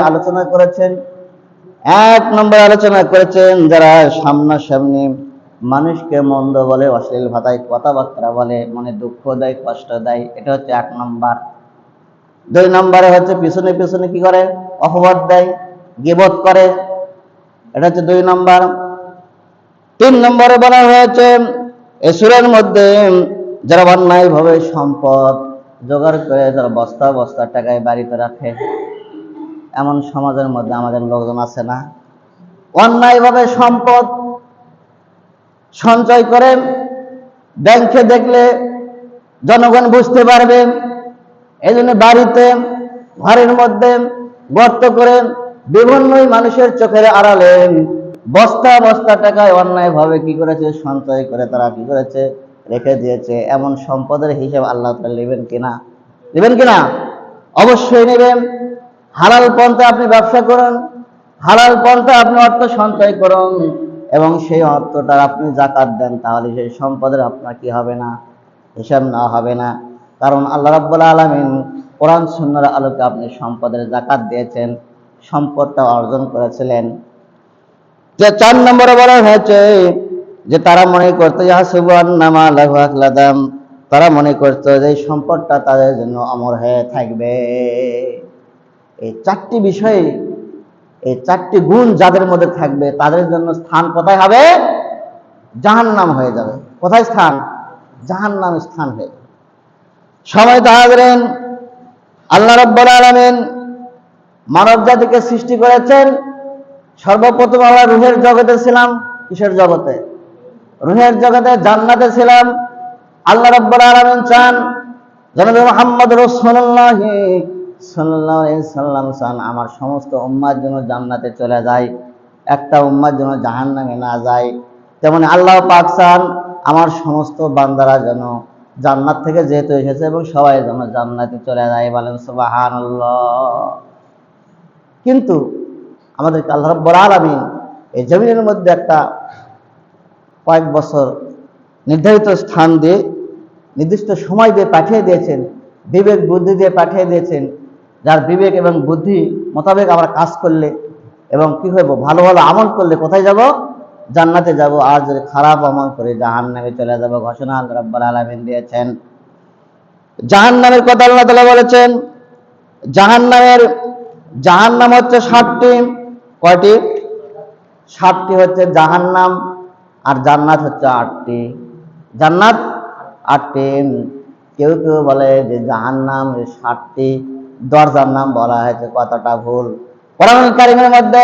আলোচনা করেছেন। এক নম্বর আলোচনা করেছেন যারা সামনাসামনি মানুষকে মন্দ বলে, অশ্লীল ভাষায় কথাবার্তা বলে, মনে দুঃখ দেয়, কষ্ট দেয়, এটা হচ্ছে এক নম্বর। দুই নম্বরে হচ্ছে পিছনে পিছনে কি করে, অপবাদ দেয়, গীবত করে, এটা হচ্ছে দুই নম্বর। তিন নম্বরে বলা হয়েছে এই সূরার মধ্যে যারা অন্যায়ভাবে সম্পদ জোগাড় করে যারা বস্তা বস্তা টাকায় বাড়িতে রাখে, এমন সমাজের মধ্যে আমাদের লোকজন আছে না? অন্যায়ভাবে সম্পদ সঞ্চয় করে ব্যাংকে দেখলে জনগণ বুঝতে পারবে, এই জন্য বাড়িতে ঘরের মধ্যে গর্ত করে বিভিন্ন মানুষের চোখের আড়ালে বস্তা বস্তা টাকায় অন্যায়ভাবে কি করেছে, সঞ্চয় করে তারা কি করেছে, রেখে দিয়েছে। এমন সম্পদের হিসাব আল্লাহ তাআলা নেবেন কিনা? নেবেন কিনা? অবশ্যই নেবেন। হালাল পন্থা আপনি ব্যবসা করুন, হালাল পন্থা আপনি অর্থ সঞ্চয় করুন এবং সেই অর্থটা আপনি যাকাত দেন, তাহলে সেই সম্পদের আপনার কি হবে না, হিসাব না হবে না। কারণ আল্লাহ রাব্বুল আলামিন কোরআন সুন্নাহর আলোকে আপনি সম্পদের যাকাত দিয়েছেন, সম্পদটা অর্জন করেছিলেন। যে 4 নম্বরে বলা হয়েছে যে তারা মনে করতো ইয়াহসুবুন্নামা লাহু আখলাদাম, তারা মনে করতো যে এই সম্পদটা তাদের জন্য অমর হয়ে থাকবে। এই 4টি বিষয়ে, এই 4টি গুণ যাদের মধ্যে থাকবে তাদের জন্য স্থান কোথায় হবে? জাহান্নাম হয়ে যাবে। কোথায় স্থান? জাহান্নাম স্থান হয়ে যাবে। সময় তাহাজরেন, আল্লাহ রাব্বুল আলামিন মানব জাতিকে সৃষ্টি করেছেন। সর্বপ্রথম আমরা রূহের জগতে ছিলাম। কিসের জগতে? রূহের জগতে, জান্নাতে ছিলাম। আল্লাহ রাব্বুল আলামিন চান জনাবে মুহাম্মদ রাসূলুল্লাহ সাল্লাল্লাহু আলাইহি সাল্লাম চান আমার সমস্ত উম্মাত যেন জান্নাতে চলে যায়, একটা উম্মাত যেন জাহান্নামে না যায়। তেমনি আল্লাহ পাক চান আমার সমস্ত বান্দারা যেন জান্নাত থেকে যেহেতু এসেছে এবং সবাই যেন জান্নাতে চলে যায়। বলেন সুবহানাল্লাহ। কিন্তু আমাদেরকে আল্লাহ রাব্বুল আলামিন এই জমিনের মধ্যে একটা কয়েক বছর নির্ধারিত স্থান দিয়ে, নির্দিষ্ট সময় দিয়ে পাঠিয়ে দিয়েছেন, বিবেক বুদ্ধি দিয়ে পাঠিয়ে দিয়েছেন। যার বিবেক এবং বুদ্ধি মোতাবেক আমরা কাজ করলে এবং কি হইব, ভালো ভালো আমল করলে কোথায় যাব? জান্নাতে যাব। আর যদি খারাপ আমল করে জাহান্নামে চলে যাব। ঘোষণা আল্লাহ রাব্বুল আলামিন দিয়েছেন। জাহান্নামের কথা আল্লাহ তাআলা বলেছেন। জাহান্নাম হচ্ছে 7টি। কয়টি? 7টি হচ্ছে জাহান্নাম, আর জান্নাত হচ্ছে 8টি। জান্নাত 8টি। কেউ কেউ বলে যে জাহান্নাম 7টি দরজার নাম বলা হয়েছে, কতটা ভুল। কোরআন কারীমের মধ্যে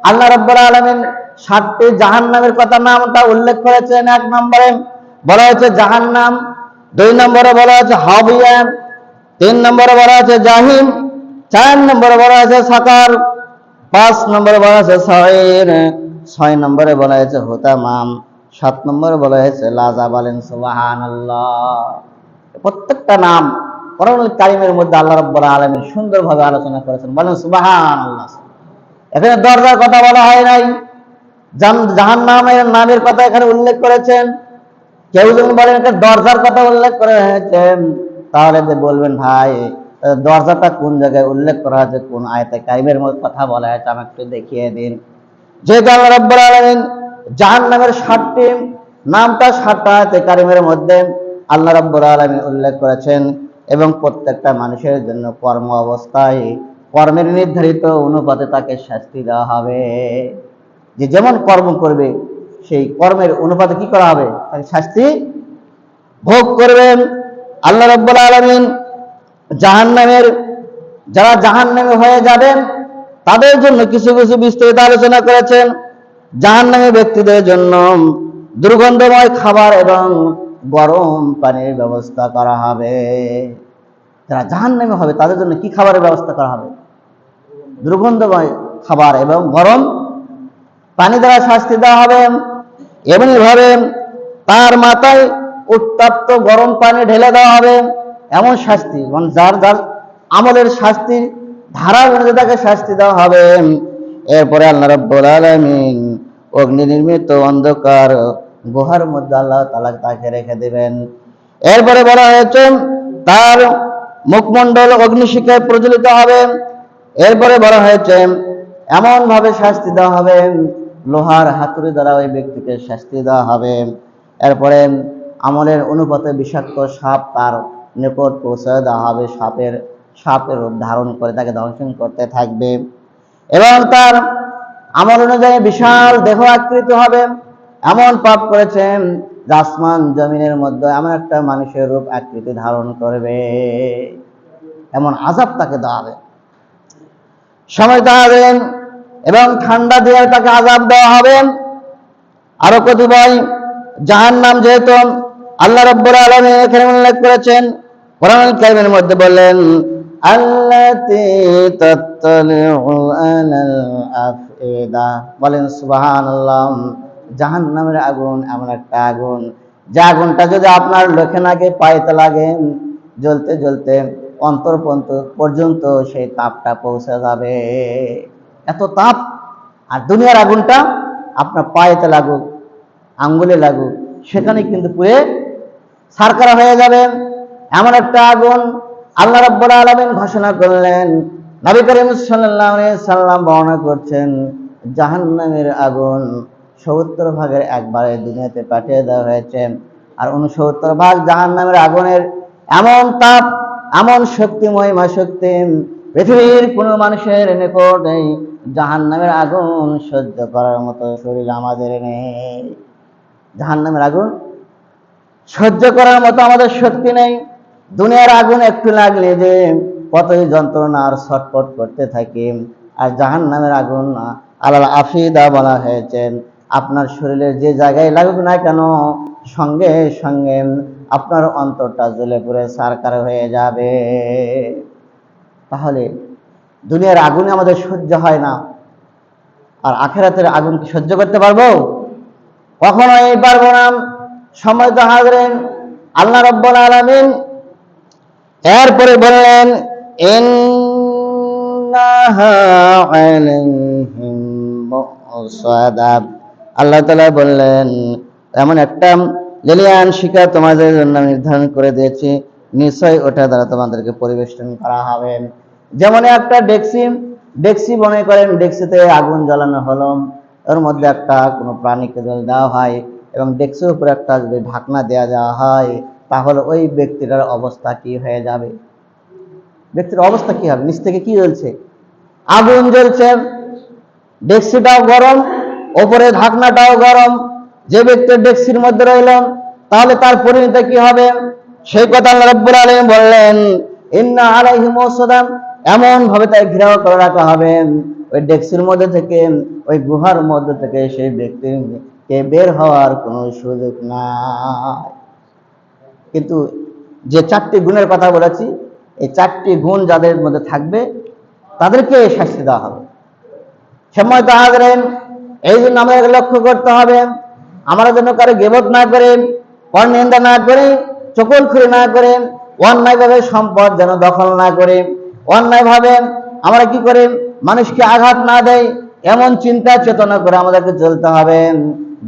আল্লাহ রাব্বুল আলামিন 7টি জাহান্নামের কথা নামটা উল্লেখ করেছেন। 1 নম্বরে বলা হয়েছে জাহান্নাম, 2 নম্বরে বলা হয়েছে হাবিয়া, 3 নম্বরে বলা হয়েছে জাহিম, 4 নম্বরে বলা হয়েছে সাকার, 5 নম্বরে বলা হয়েছে সাঈর, 6 নম্বরে বলা হয়েছে হুতামাম, 7 নম্বরে বলা হয়েছে লাযা। বলেন সুবহানাল্লাহ। প্রত্যেকটা নাম কোরআনুল কারীমের মধ্যে আল্লাহ রাব্বুল আলামিন সুন্দরভাবে আলোচনা করেছেন। বলেন সুবহানাল্লাহ। এখানে দরজার কথা বলা হয় নাই, জাহান্নামের নামের কথা এখানে উল্লেখ করেছেন। কেউ যদি বলেন এটা দরজার কথা উল্লেখ করা হয়েছে, তাহলে বলবেন ভাই দরজাটা কোন জায়গায় উল্লেখ করা হয়েছে, কোন আয়াতে কারীমের মধ্যে কথা বলা হয়েছে আমাকে একটু দেখিয়ে দিন। যেহেতু আল্লাহ রাব্বুল আলামিন জাহান্নামের 7টি নামটা 7টা আয়াতে কারীমের মধ্যে আল্লাহ রাব্বুল আলামিন উল্লেখ করেছেন এবং প্রত্যেকটা মানুষের জন্য কর্ম অবস্থায় কর্মের নির্ধারিত অনুপাতে তাকে শাস্তি দেওয়া হবে। যে যেমন কর্ম করবে সেই কর্মের অনুপাতে কি করা হবে, তাকে শাস্তি ভোগ করবেন। আল্লাহ রাব্বুল আলামিন যারা জাহান্নামে হয়ে যাবেন তাদের জন্য কিছু কিছু বিস্তারিত আলোচনা করেছেন। জাহান্নামী ব্যক্তিদের জন্য দুর্গন্ধময় খাবার এবং গরম পানির ব্যবস্থা করা হবে। যারা জাহান্নামী হবে তাদের জন্য কি খাবারের ব্যবস্থা করা হবে? দুর্গন্ধময় খাবার এবং গরম পানি দ্বারা শাস্তি দেওয়া হবে। এমনিভাবে তার মাথায় উত্তপ্ত গরম পানি ঢেলে দেওয়া হবে। এমন শাস্তি, মানে যার যার আমলের শাস্তির ধারা অনুযায়ী তাকে শাস্তি দেওয়া হবে। এরপরে আল্লাহ রাব্বুল আলামিন অগ্নি নির্মিত অন্ধকার গুহার মধ্যে আল্লাহ তাআলা তাকে রেখে দেবেন। এরপরে বলা হয়েছে তার মুখমণ্ডল অগ্নিশিখায় প্রজ্বলিত হবে এরপরে বলা হয়েছে এমন ভাবে শাস্তি দেওয়া হবে, লোহার হাতুড়ি দ্বারা ওই ব্যক্তিকে শাস্তি দেওয়া হবে। এরপরে আমলের অনুপাতে বিষাক্ত সাপ তার নিকট পৌঁছে দেওয়া হবে, সাপের রূপ ধারণ করে তাকে দংশন করতে থাকবে এবং তার আমল অনুযায়ী বিশাল দেহ আকৃতি হবে। এমন পাপ করেছেন যে আসমান জমিনের মধ্যে এমন একটা মানুষের রূপ আকৃতি ধারণ করবে, এমন আযাব তাকে দেওয়া হবে। সময় দেবেন এবং ঠান্ডা দিয়ে তাকে আযাব দেওয়া হবে। আরো কতিপয় জাহান্নাম, যেহেতু আল্লাহ রাব্বুল আলামিন এখানে উল্লেখ করেছেন কোরআনুল কারীমের মধ্যে বললেন আল্লাতী তাত্তালিউ আলাল আফইদা, বলেন সুবহানাল্লাহ। জাহান্নামের আগুন এমন একটা আগুন, যে আগুনটা যদি আপনার লোকে নাকে পাইতে লাগে, জ্বলতে জ্বলতে অন্তর পর্যন্ত সেই তাপটা পৌঁছে যাবে, এত তাপ। আর দুনিয়ার আগুনটা আপনার পায়েতে লাগুক, আঙ্গুলে লাগুক, সেখানে কিন্তু পুড়ে ছারখার হয়ে যাবে, এমন একটা আগুন আল্লাহ রাব্বুল আলামিন ঘোষণা করলেন। নবী করিম সাল্লাল্লাহু আলাইহি সাল্লাম বর্ণনা করছেন জাহান্নামের আগুন 70 ভাগের একবারে দুনিয়াতে পাঠিয়ে দেওয়া হয়েছে, আর 69 ভাগ জাহান্নামের আগুনের এমন তাপ, এমন শক্তিময় শক্তি, পৃথিবীর কোনো মানুষের নিকট এই জাহান্নামের আগুন সহ্য করার মতো শরীর আমাদের নেই। জাহান্নামের আগুন সহ্য করার মতো আমাদের শক্তি নেই। দুনিয়ার আগুন একটু লাগলে যে কতই যন্ত্রণা আর ছটফট করতে থাকি, আর জাহান্নামের আগুন আলাল আফিদা বলা হয়েছে, আপনার শরীরের যে জায়গায় লাগুক না কেন সঙ্গে সঙ্গে আপনার অন্তরটা জ্বলে পুড়ে ছারখার হয়ে যাবে। তাহলে দুনিয়ার আগুনে আমাদের সহ্য হয় না, আর আখিরাতের আগুন কি সহ্য করতে পারবো? কখনোই পারবো না। সম্মানিত হাজরিন, আল্লাহ রাব্বুল আলামিন এরপরে বললেন ইন্নাহা আলাইহিম মুসাদা, আল্লাহ তাআলা বললেন এমন একটা লেলিয়ান শিখা তোমাদের জন্য নির্ধারণ করে দিয়েছি, নিশ্চয়ই ওটা দ্বারা তোমাদেরকে পরিবেষ্টন করা হবে। যেমন একটা ডেকসি মনে করেন, ডেকসিতে আগুন জ্বালানো হলো, ওর মধ্যে একটা কোনো প্রাণীকে জল দেওয়া হয় এবং ডেকসির উপরে একটা যদি ঢাকনা দেওয়া হয়, তাহলে ওই ব্যক্তিটার অবস্থা কি হয়ে যাবে? ব্যক্তির অবস্থা কি হবে? নিচ থেকে কি জ্বলছে? আগুন জ্বলছে, ডেকসিটাও গরম, ওপরে ঢাকনাটাও গরম। যে ব্যক্তির ডেকসির মধ্যে রইল, তাহলে তার পরিণতি কি হবে? সেই কথা আল্লাহ রাব্বুল আলামিন বললেন ইন্না আলাইহিম মুসাদা, এমন ভাবে তাই ঘেরাও করে রাখা হবে, ওই ডেকসির মধ্যে থেকে, ওই গুহার মধ্যে থেকে সেই ব্যক্তিকে বের হওয়ার কোনো সুযোগ নাই। কিন্তু যে 4টি গুণের কথা বলেছি, এই 4টি গুণ যাদের মধ্যে থাকবে তাদেরকে শাস্তি দেওয়া হবে। সম্মানিত হাজরিন, এই জন্য আমাদের লক্ষ্য করতে হবে আমরা যেন কারো গীবত না করে, পরনিন্দা না করে, চগলখড়ি না করে, অন্যায়ভাবে সম্পদ যেন দখল না করে, অন্যায়ভাবে আমরা কি করে মানুষকে আঘাত না দেয়, এমন চিন্তা চেতনা করে আমাদেরকে চলতে হবে।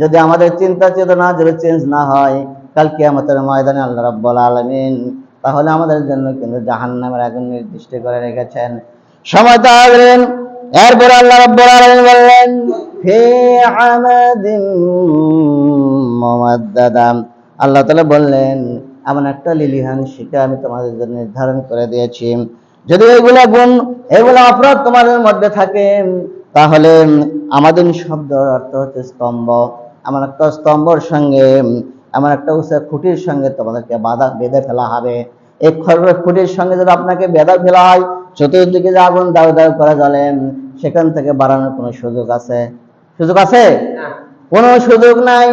যদি আমাদের চিন্তা চেতনা যদি চেঞ্জ না হয়, কাল কিয়ামতের ময়দানে আল্লাহ রাব্বুল আলামিন তাহলে আমাদের জন্য কিন্তু জাহান্নামের আগুন নির্দিষ্ট করে রেখেছেন। সময় তো আসবেন। এরপর আল্লাহ রাব্বুল আলামিন বললেন ফি আমাদিন মুমাদ্দাদা, আল্লাহ তাআলা বললেন এমন একটা লিলিহান শিখা আমি তোমাদের জন্য নির্ধারণ করে দিয়েছি, যদি এগুলা গুণ, এগুলা অপরাধ তোমাদের মধ্যে থাকে, তাহলে আমাদের শব্দের অর্থ হচ্ছে স্তম্ভ। এমন একটা স্তম্ভর সঙ্গে, এমন একটা উঁচু খুঁটির সঙ্গে তোমাদেরকে বেঁধে ফেলা হবে। এই খুঁটির সঙ্গে যদি আপনাকে বেঁধে ফেলা হয়, চতুর্দিকে যে আগুন দাউ দাউ করে জ্বলে, সেখান থেকে বাড়ানোর কোনো সুযোগ আছে? সুযোগ আছে? কোনো সুযোগ নাই।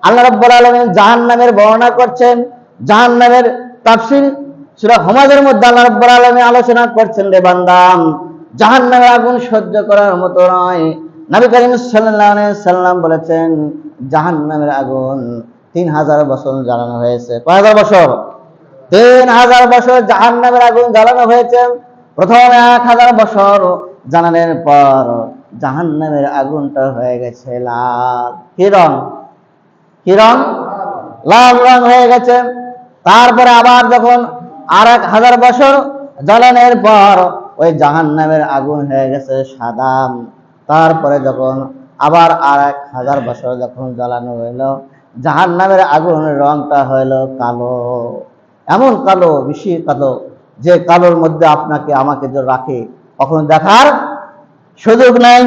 আল্লাহ রাব্বুল আলামিন জাহান্নামের বর্ণনা করছেন, জাহান্নামের তাফসীর সূরা হুমাযার মধ্যে আল্লাহ রাব্বুল আলামিন আলোচনা করছেন, রে বান্দা, জাহান্নামের আগুন সহ্য করার মতো নয়। নবী করিম সাল্লাল্লাহু আলাইহি সাল্লাম বলেছেন জাহান্নামের আগুন 3000 বছর জ্বালানো হয়েছে। কয় হাজার বছর? 3000 বছর জাহান্নামের আগুন জ্বালানো হয়েছে। প্রথমে 1000 বছর জ্বালানোর পর জাহান্নামের আগুনটা হয়ে গেছে লাল। কি রং? কি রং? লাল রং হয়ে গেছে। তারপরে আবার যখন 1000 বছর জ্বালানোর পর ওই জাহান্নামের আগুন হয়ে গেছে সাদা। তারপরে যখন আবার আর 1000 বছর যখন জ্বালানো হইলো, জাহান্নামের আগুনের রংটা হইলো কালো, এমন কালো, বেশি কালো, যে কালোর মধ্যে আপনাকে আমাকে যে রাখে কখনো দেখার সুযোগ নাই।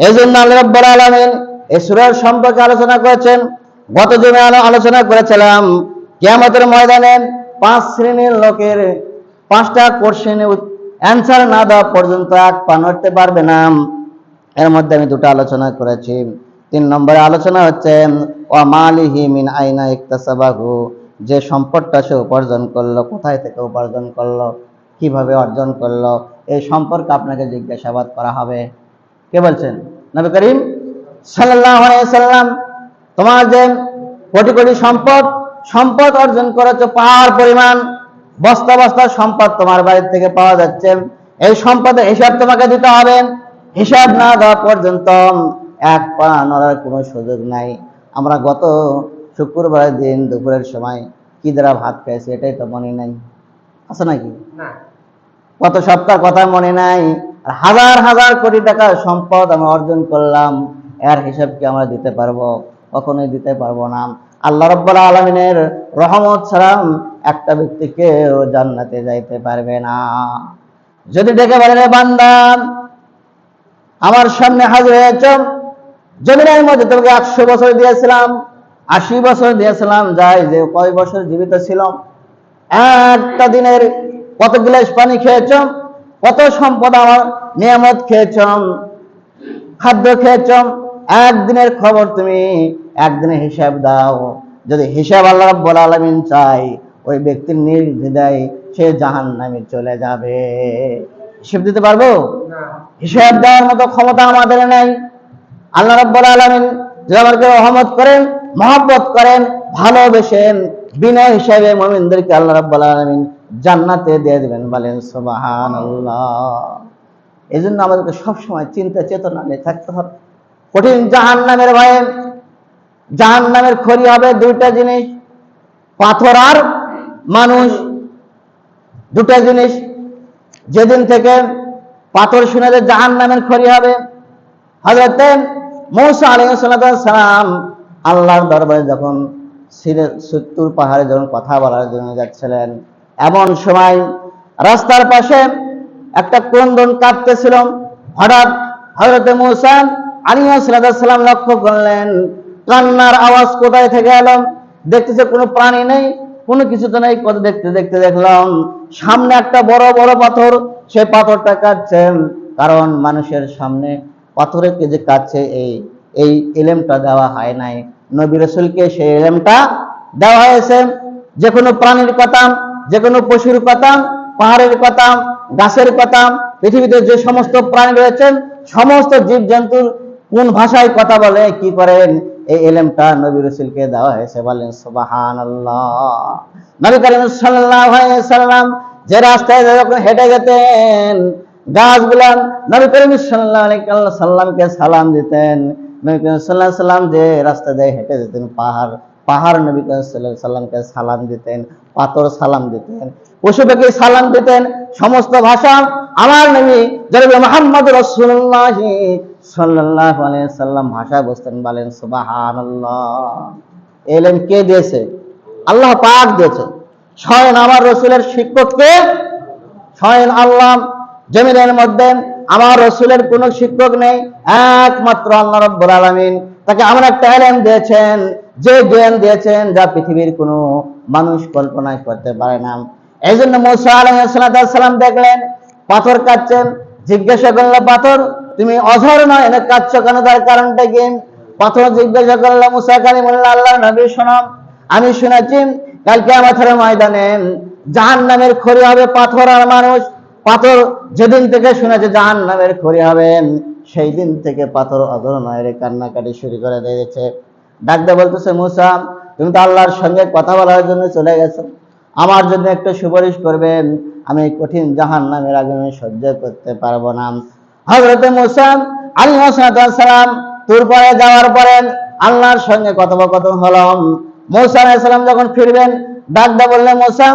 এই জন্য আল্লাহ রাব্বুল আলামিন এই সূরার সম্পর্কে আলোচনা করেছেন। গত জুমে আলোচনা করেছিলাম কিয়ামতের ময়দানে 5 শ্রেণীর লোকের 5টা কোশ্চেনে অ্যান্সার না দেওয়া পর্যন্ত এক পা নড়তে পারবে না। এর মধ্যে আমি 2টা আলোচনা করেছি। 3 নম্বরে আলোচনা হচ্ছে ওয়া মালিহি মিন আইনা ইকতাসাবাহু, যে সম্পদটা সে উপার্জন করলো, কোথায় থেকে উপার্জন করলো, কিভাবে অর্জন করলো, এই সম্পর্কে আপনাকে জিজ্ঞাসাবাদ করা হবে। কে বলছেন? নবী করিম সাল্লাল্লাহু আলাইহি সাল্লাম। তোমার যে কোটি কোটি সম্পদ অর্জন করেছো, পাহাড় পরিমাণ বস্তা বস্তা সম্পদ তোমার বাড়ি থেকে পাওয়া যাচ্ছে, এই সম্পদের হিসাব তোমাকে দিতে হবে। হিসাব না দেওয়া পর্যন্ত এক পা নড়ার কোনো সুযোগ নাই। আমরা গত শুক্রবারের দিন দুপুরের সময় কি দ্বারা ভাত খেয়েছি এটাই তো মনে নাই, আছে নাকি? কত সপ্তাহ কথা মনে নাই। আর হাজার হাজার কোটি টাকার সম্পদ আমরা অর্জন করলাম, এর হিসাব কি আমরা দিতে পারবো? কখনোই দিতে পারবো না। আল্লাহ রাব্বুল আলামিনের রহমত ছাড়া একটা ব্যক্তিকেও জান্নাতে যাইতে পারবে না। যদি ডেকে বলেন বান্দা আমার সামনে হাজির হয়েছ, জমিনের মধ্যে তোমাকে 100 বছর দিয়েছিলাম, 80 বছর দিয়েছিলাম, যাই যে কয় বছর জীবিত ছিল, একটা দিনের কত গ্লাস পানি খেয়েছ, কত সম্পদ আমার নিয়ামত খেয়েছ, খাদ্য খেয়েছ, একদিনের খবর তুমি একদিনের হিসাব দাও। যদি হিসাব আল্লাহ রাব্বুল আলামিন চাই, ওই ব্যক্তির নির্দ্বিধায় সে জাহান্নামে চলে যাবে। হিসাব দিতে পারবো? হিসাব দেওয়ার মতো ক্ষমতা আমাদের নেই। আল্লাহ রাব্বুল আলামিন যে আমাদেরকে রহমত করেন, মহব্বত করেন, ভালোবেসেন, বিনা হিসাবে মুমিনদেরকে আল্লাহ রাব্বুল আলামিন জান্নাতে দিয়ে দিবেন। বলেন সুবহানাল্লাহ। এই জন্য আমাদেরকে সবসময় চিন্তা চেতনা নিয়ে থাকতে হবে। কঠিন জাহান্নামের ভয়ে, জাহান্নামের খড়ি হবে 2টা জিনিস, পাথর আর মানুষ। 2টা জিনিস। যেদিন থেকে পাথর শুনে যে জাহান্নামের খড়ি হবে, হযরত মূসা আলাইহিস সালাম আল্লাহর দরবারে যখন সত্তুর পাহাড়ে যখন কথা বলার জন্য যাচ্ছিলেন, এমন সময় রাস্তার পাশে একটা ক্রন্দন কাঁদতেছিল। হঠাৎ হযরত মূসা আলাইহিস সালাম লক্ষ্য করলেন কান্নার আওয়াজ কোথায় থেকে এলো। দেখতেছে কোনো প্রাণী নেই, কোনো কিছু তো নেই। কত দেখতে দেখতে দেখলাম সামনে একটা বড় বড় পাথর, সেই পাথরটা কাটছে। কারণ মানুষের সামনে পাথরে কে যে কাটছে এই ইলমটা দেওয়া হয় নাই, নবী রাসূলকে সেই ইলমটা দেওয়া হয়েছে। যে কোনো প্রাণীর কথা, যে কোনো পশুর কথা, পাহাড়ের কথা, গাছের কথা, পৃথিবীতে যে সমস্ত প্রাণী রয়েছেন, সমস্ত জীবজন্তুর কোন ভাষায় কথা বলে, কি করেন, এই ইলমটা নবী রাসূলকে দেওয়া হয়েছে। বলেন সুবহানাল্লাহ। নবী করিম সাল্লাল্লাহু আলাইহি সাল্লাম যে রাস্তায় যখন হেঁটে যেতেন, গাছগুলা নবী করিম সাল্লাল্লাহু আলাইহি সাল্লামকে সালাম দিতেন। নবী করিম সাল্লাল্লাহু আলাইহি সাল্লাম যে রাস্তা দিয়ে হেঁটে যেতেন, পাহাড় নবী করিম সাল্লাল্লাহু আলাইহি সাল্লামকে সালাম দিতেন, পাথর সালাম দিতেন, পশু পাখি সালাম দিতেন। সমস্ত ভাষা আমার নবী জনাবে মুহাম্মদ রাসূলুল্লাহ সাল্লাল্লাহু আলাইহি সাল্লাম ভাষা বুঝতেন। বলেন সুবহানাল্লাহ। ইলম কে দিয়েছে? আল্লাহ পাক দিয়েছে। স্বয়ং আমার রাসূলের শিক্ষককে স্বয়ং আল্লাহ। জমিনের মধ্যে আমার রাসূলের কোনো শিক্ষক নেই, একমাত্র আল্লাহ রাব্বুল আলামিন তাকে এমন একটা ইলম দিয়েছেন, যে জ্ঞান দিয়েছেন যা পৃথিবীর কোনো মানুষ কল্পনা করতে পারে না। এই জন্য মূসা আলাইহিস সালাম দেখলেন পাথর কাটছেন, জিজ্ঞাসা করলো পাথর তুমি অঝর নয় এনে কাটছো কেন, তার কারণটা কি? পাথর জিজ্ঞাসা করলো মূসা কালিমুল্লাহ আল্লাহর নবী শোনো, আমি শুনেছি কালকে কিয়ামতের ময়দানে জাহান্নামের খড়ি হবে পাথর আর মানুষ। পাথর যেদিন থেকে শুনেছে জাহান্নামের খড়ি হবেন, সেই দিন থেকে পাথর অধর নয় রে কান্নাকাটি শুরু করে দিয়েছে। ডাকতে বলতেছে মূসা তুমি তো আল্লাহর সঙ্গে কথা বলার জন্য চলে গেছো, আমার জন্য একটু সুপারিশ করবেন, আমি কঠিন জাহান্নামের আগুন সহ্য করতে পারবো না। হযরত মূসা আলাইহিস সালাম তুর পারে যাওয়ার পরে আল্লাহর সঙ্গে কথোপকথন হলো। মূসা আলাইহিস সালাম যখন ফিরবেন ডাকতে বললেন মূসা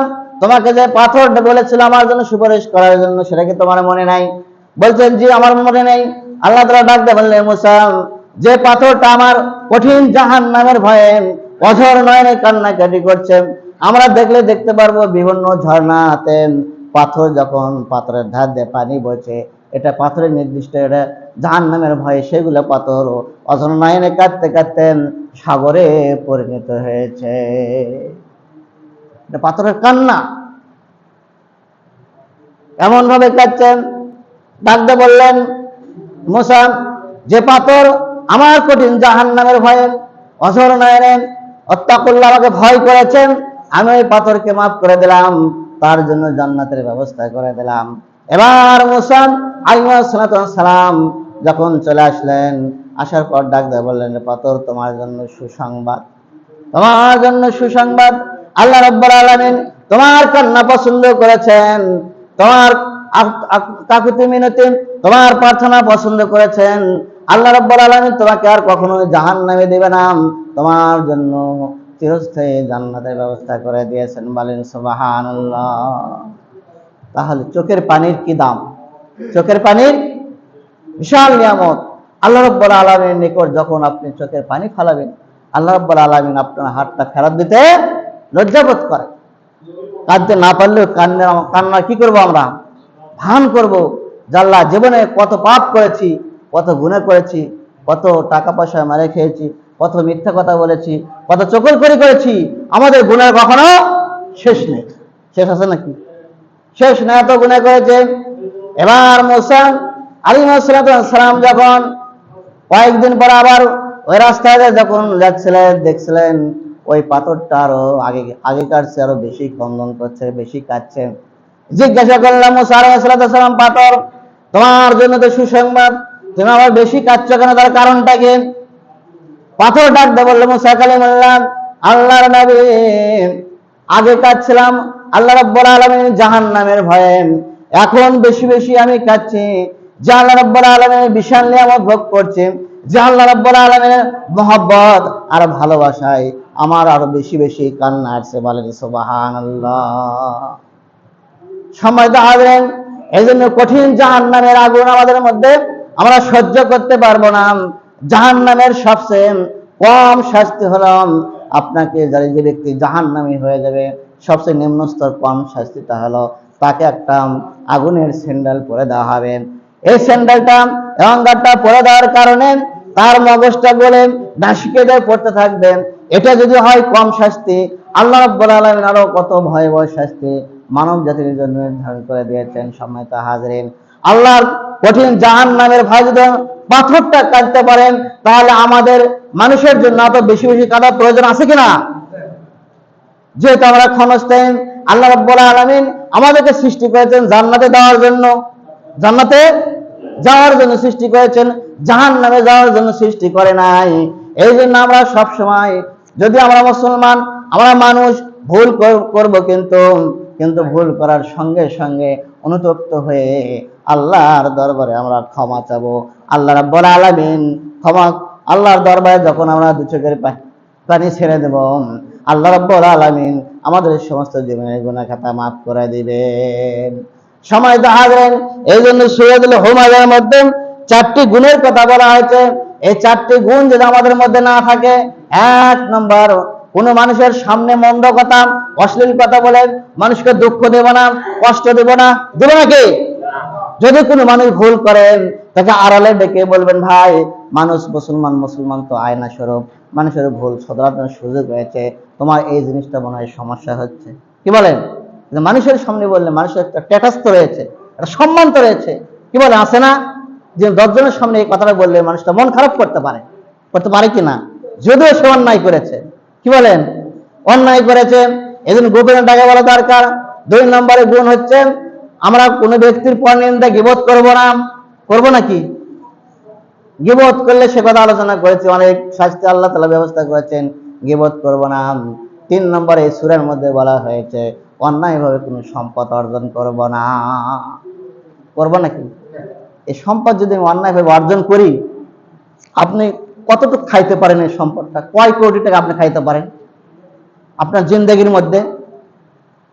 তোমাকে যে পাথর বলেছিল আমার জন্য সুপারিশ করার জন্য, সেটা কি তোমার মনে নাই? বলছেন জি আমার মনে নেই। আল্লাহ তাআলা ডাক দিয়ে বললেন, মুসা, যে পাথরটা আমার কঠিন জাহান্নামের ভয়ে অঝর নয়নে কান্নাকাটি করছে, আমরা দেখলে দেখতে পারবো বিভিন্ন ঝর্ণাতে পাথর, যখন পাথরের ধার দিয়ে পানি বইছে, এটা পাথরের নির্দিষ্ট, এটা জাহান্নামের ভয়ে সেগুলো পাথর অঝর নয়নে কাঁদতে কাঁদতে সাগরে পরিণত হয়েছে। এটা পাথরের কান্না, এমন ভাবে কাঁদছেন। ডাকতে বললেন, মুসা, যে পাথর আমার কঠিন জাহান্নামের ভয়ে অঝর নয়নে অত্যাকুল্লাহ আমাকে ভয় করেছেন, আমি ওই পাথরকে মাফ করে দিলাম, তার জন্য জান্নাতের ব্যবস্থা করে দিলাম। এবার মুসা আলাইহিস সালাম যখন চলে আসলেন, আসার পর ডাক দিয়ে বললেন, পাথর তোমার জন্য সুসংবাদ, তোমার জন্য সুসংবাদ। আল্লাহ রাব্বুল আলামিন তোমার কান্না পছন্দ করেছেন, তোমার কাকুতি মিনতি, তোমার প্রার্থনা পছন্দ করেছেন। আল্লাহ রাব্বুল আলামিন তোমাকে আর কখনো জাহান্নামে দিবে না, তোমার জন্য চিরস্থায়ী জান্নাতের ব্যবস্থা করে দিয়েছেন। বলেন সুবহানাল্লাহ। তাহলে চোখের পানির কি দাম? চোখের পানির বিশাল নিয়ামত। আল্লাহ রাব্বুল আলামিনের নিকট যখন আপনি চোখের পানি ফেলাবেন, আল্লাহ রাব্বুল আলামিন আপনার হাতটা ফেরত দিতে লজ্জাবোধ করে। কাঁদতে না পারলেও কান্না কি করব আমরা? ভান করব, আল্লাহ জীবনে কত পাপ করেছি, কত গুনাহ করেছি, কত টাকা পয়সা মারে খেয়েছি, কত মিথ্যা কথা বলেছি, কত চকলখড়ি করেছি, আমাদের গুনাহ কখনো শেষ নেই। শেষ আছে নাকি? শেষ না, এত গুনাহ করেছে। এবার মুসা আলাইহিস সালাম যখন কয়েকদিন পর আবার ওই রাস্তায় যখন যাচ্ছিলেন, দেখছিলেন ওই পাথরটা আরো আগেকার চেয়ে আরো বেশি ক্রন্দন করছে, বেশি কাঁদছে। জিজ্ঞাসা করলাম, মুসা আলাইহিস সালাম, পাথর তোমার জন্য তো সুসংবাদ, তুমি আবার বেশি কাঁদছো কেন? তার কারণটা কি? পাথর ডাক দিয়ে বলল, মুসা কালিমুল্লাহ, আল্লাহর নবী, আগে কাঁদছিলাম আল্লাহ রাব্বুল আলামিন জাহান্নামের ভয়ে, এখন বেশি বেশি আমি কাঁদছি যে আল্লাহ রাব্বুল আলামিন বিশাল নিয়ামত ভোগ করছে, যে আল্লাহ রাব্বুল আলামিনের মহব্বত আর ভালোবাসায় আমার আরো বেশি বেশি কান্না আসছে। বলেন সুবহানাল্লাহ। সম্মানিত হাজেরিন, এই জন্য কঠিন জাহান্নামের আগুন আমাদের মধ্যে আমরা সহ্য করতে পারবো না। জাহান্নামের সবচেয়ে কম শাস্তি হলো, আপনাকে যে ব্যক্তি জাহান্নামী হয়ে যাবে, সবচেয়ে নিম্ন স্তর কম শাস্তিটা হলো তাকে একটা আগুনের স্যান্ডেল পরে দেওয়া হবে। এই স্যান্ডেলটা এবং গাঁটটা পরে দেওয়ার কারণে তার মগজটা গলে নাসিকে দিয়ে পড়তে থাকবে। এটা যদি হয় কম শাস্তি, আল্লাহ রাব্বুল আলামিন আরো কত ভয়াবহ শাস্তি মানব জাতির জন্য নির্ধারণ করে দিয়েছেন। সম্মানিত হাজেরিন, আল্লাহর কঠিন জাহান্নামের ভয় যদি পাথরটা কাটতে পারেন, তাহলে আমাদের মানুষের জন্য এত বেশি বেশি কাটার প্রয়োজন আছে কিনা? যেহেতু আমরা ক্ষণস্থায়ী, আল্লাহ রাব্বুল আলামিন আমাদেরকে সৃষ্টি করেছেন জান্নাতে যাওয়ার জন্য, জান্নাতে যাওয়ার জন্য সৃষ্টি করেছেন, জাহান্নামে যাওয়ার জন্য সৃষ্টি করে নাই। এই জন্য আমরা সব সময়, যদি আমরা মুসলমান, আমরা মানুষ, ভুল করব, কিন্তু ভুল করার সঙ্গে সঙ্গে অনুতপ্ত হয়ে আল্লাহর দরবারে আমরা ক্ষমা চাবো। আল্লাহ রাব্বুল আলামিন আল্লাহর দরবারে যখন আমরা দু চোখের পানি ছেড়ে দেব, আল্লাহ রাব্বুল আলামিন আমাদের সমস্ত জীবনের গুনাহ খাতা মাফ করে দিবেন। সম্মানিত হাজেরিন, এই জন্য সূরাতুল হুমাযার মধ্যে 4টি গুণের কথা বলা হয়েছে। এই 4টি গুণ যদি আমাদের মধ্যে না থাকে, 1 নম্বর, কোন মানুষের সামনে মন্দ কথা, অশ্লীল কথা বলে মানুষকে দুঃখ দেব না, কষ্ট দেব না। দেব নাকি? যদি কোনো মানুষ ভুল করেন, তাকে আড়ালে ডেকে বলবেন, ভাই, মানুষ মুসলমান তো আয়না স্বরূপ, মানুষের ভুল শোধরানোর সুযোগ হয়েছে, তোমার এই জিনিসটা মনে হয় সমস্যা হচ্ছে। কি বলেন? মানুষের সামনে বললে মানুষের একটা স্ট্যাটাস তো রয়েছে, একটা সম্মান তো রয়েছে। কি বলে, আছে না? যে 10 জনের সামনে এই কথাটা বললে মানুষটা মন খারাপ করতে পারে কিনা, যদিও সে অন্যায় করেছে। কি বলেন? অন্যায় করেছে, এজন্য গোপনে ডাকে বলা দরকার। 2 নম্বরে গুণ হচ্ছে, আমরা কোনো ব্যক্তির পরনিন্দা গীবত করব না। করব নাকি? গীবত করলে, সে কথা আলোচনা করেছি, অনেক শাস্তি আল্লাহ তাআলা ব্যবস্থা করেছেন, গীবত করব না। 3 নম্বরে এই সূরার মধ্যে বলা হয়েছে, অন্যায়ভাবে কোনো সম্পদ অর্জন করব না। করব নাকি? এই সম্পদ যদি আমি অন্যায়ভাবে অর্জন করি, আপনি কতটুকু খাইতে পারেন? এই সম্পদটা কয় কোটি টাকা আপনি খাইতে পারেন আপনার জিন্দেগির মধ্যে?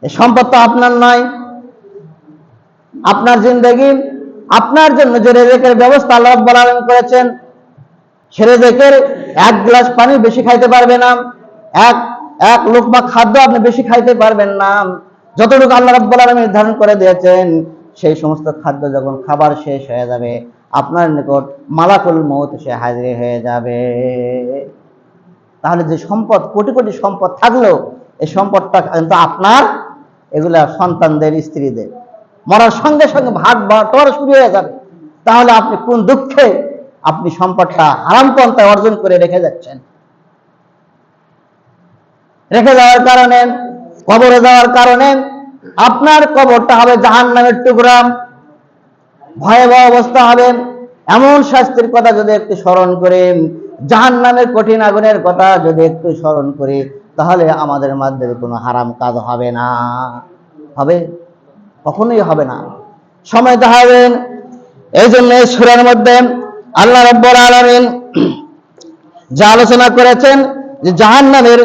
এই সম্পদ তো আপনার নয়। আপনার জিন্দেগি, আপনার জন্য যে রিজিকের ব্যবস্থা আল্লাহ রাব্বুল আলামিন করেছেন, সে রিজিকের এক গ্লাস পানি বেশি খাইতে পারবে না, এক এক লোকমা খাদ্য আপনি বেশি খাইতে পারবেন না। যতটুকু আল্লাহ রাব্বুল আলামিন নির্ধারণ করে দিয়েছেন, সেই সমস্ত খাদ্য যখন খাবার শেষ হয়ে যাবে, আপনার নিকট মালাকুল মউত সে হাজির হয়ে যাবে। তাহলে যে সম্পদ, কোটি কোটি সম্পদ থাকলেও এই সম্পদটা কিন্তু আপনার, এগুলা সন্তানদের, স্ত্রীদের, মরার সঙ্গে সঙ্গে ভাগ বাটোয়ারা শুরু হয়ে যাবে। তাহলে আপনি কোন দুঃখে আপনি সম্পদটা হারাম পন্থায় অর্জন করে রেখে যাচ্ছেন। রেখে যাওয়ার কারণে, কবরে যাওয়ার কারণে আপনার কবরটা হবে জাহান্নামের টুকরা, ভয়াবহ অবস্থা হবে। এমন শাস্তির কথা যদি একটু স্মরণ করে, জাহান্নামের কঠিন আগুনের কথা যদি একটু স্মরণ করি, তাহলে আমাদের মধ্যে কোনো হারাম কাজ হবে না। হবে? কখনোই হবে না। সময় দেখাবেন। এই জন্য সূরার মধ্যে আল্লাহ রাব্বুল আলামিন যা আলোচনা করেছেন যে জাহান্নামের